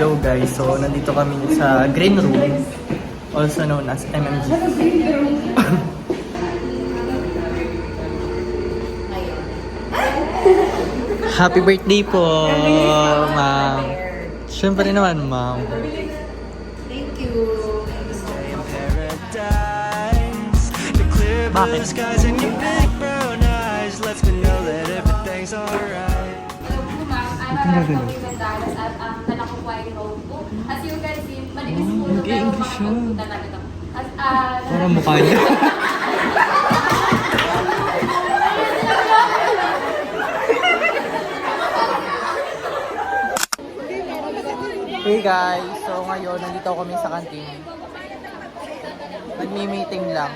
Hello guys, so nandito kami sa Green Room, also known as MMG. Happy birthday po, ma'am. Siyempre naman, ma'am. Thank you. Bakit? At as you can see, malinis po ito pero makakagpunta namin ito. Parang mukha niya. Hey guys, so ngayon nandito kami sa kantin. Nagmi-meeting lang.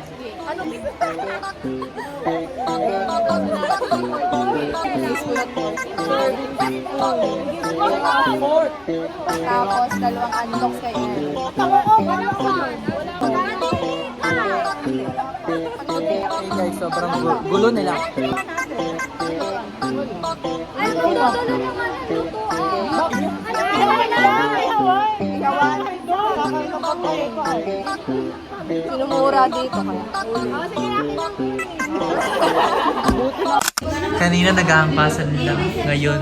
Tapos, dalawang unlocks kayo. Hey guys, sobrang gulo nila. Sinumura dito kaya. Kanina nag-aampasan lang. Ngayon,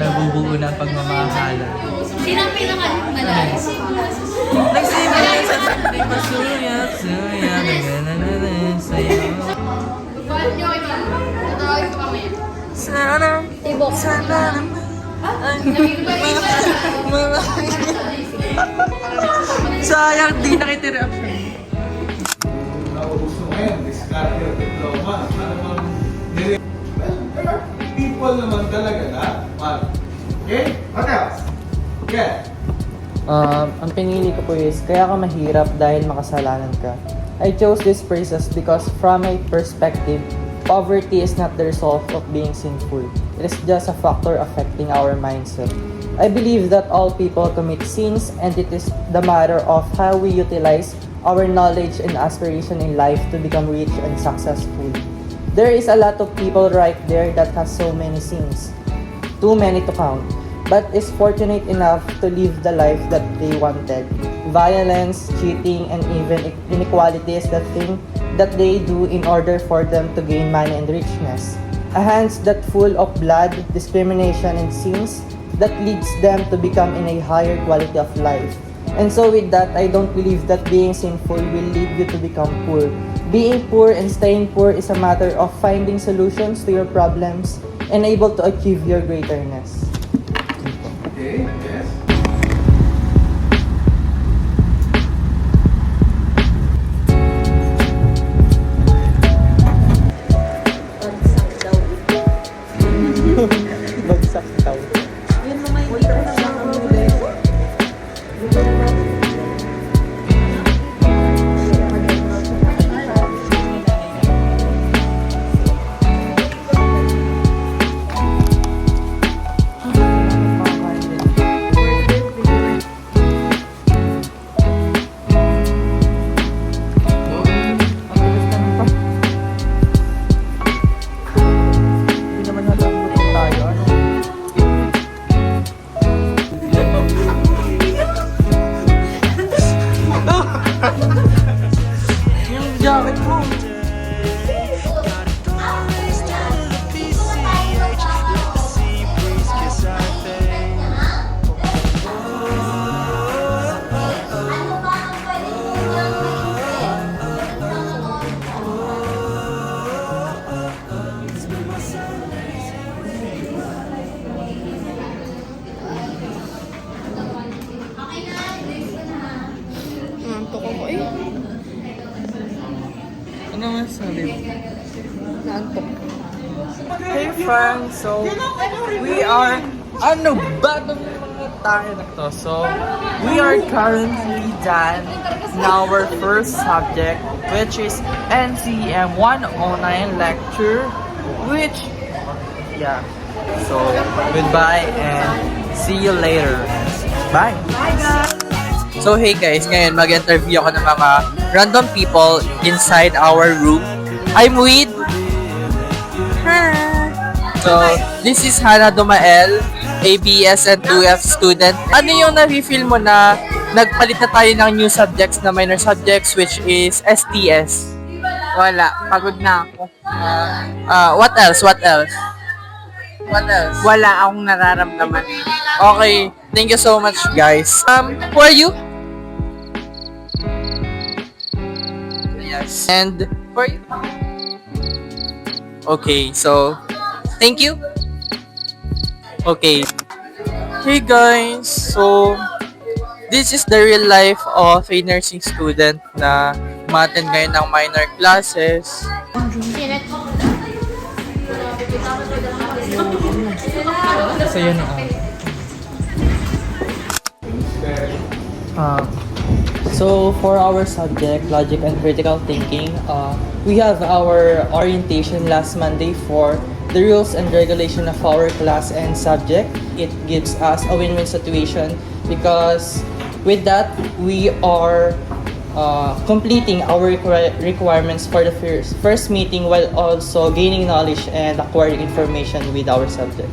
nabubuo na ang pagmamahalan. Sino ang pinaka-malalas? Nagsimula sa sabi masuyap, suyap, naganananan sa'yo. Bakit nyo ito? Tatawagin ko mamaya. Sana, Tibok. sana naman. Sayang, di nakitira. Naubos mo ngayon, discard your diploma. Ano bang nire- Well, there are people naman talaga na, okay? What else? Yeah. Ang pinili ko po is, kaya ka mahirap dahil makasalanan ka. I chose these phrases because from my perspective, poverty is not the result of being sinful. It is just a factor affecting our mindset. I believe that all people commit sins and it is the matter of how we utilize our knowledge and aspiration in life to become rich and successful. There is a lot of people right there that has so many sins, too many to count, but is fortunate enough to live the life that they wanted. Violence, cheating, and even inequality is the thing that they do in order for them to gain money and richness. A hands that full of blood, discrimination, and sins that leads them to become in a higher quality of life. And so with that, I don't believe that being sinful will lead you to become poor. Being poor and staying poor is a matter of finding solutions to your problems and able to achieve your greaterness. Okay, yes. Bagsak daw. Hindi naman natamutin tayo. Ano? Yung jacket mo. Nantok ako eh. Ano masabi mo? Nantok. Hey friends, so we are ano ba itong mga tayo na to? So we are currently done in our first subject, which is NCM 109 lecture, which yeah. So goodbye and see you later. Bye. Bye guys. So hey guys, ngayon mag-interview ako ng mga random people inside our room. I'm with... Hi! So, this is Hannah Dumael. ABS and 2F student. Ano yung na-feel mo na nagpalit na tayo ng new subjects na minor subjects which is STS? Wala. Pagod na ako. What else? What else? What else? Wala akong nararamdaman. Okay. Thank you so much, guys. Who are you? Yes. And who are you? Okay, so thank you. Okay. Hey guys, so this is the real life of a nursing student na umattend ngayon ng minor classes. So yun so for our subject, logic and critical thinking, we have our orientation last Monday for the rules and regulation of our class and subject. It gives us a win-win situation because with that, we are completing our requirements for the first meeting while also gaining knowledge and acquiring information with our subject.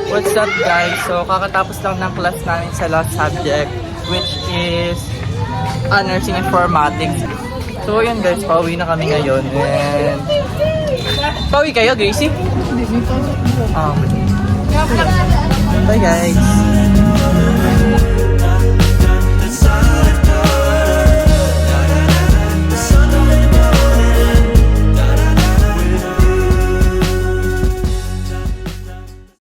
What's up guys? So kakatapos lang ng class namin sa last subject which is nursing informatics. So yun guys, pauwi na kami ngayon and pauwi kayo, Gracie? Hindi, may pasok. Bye guys!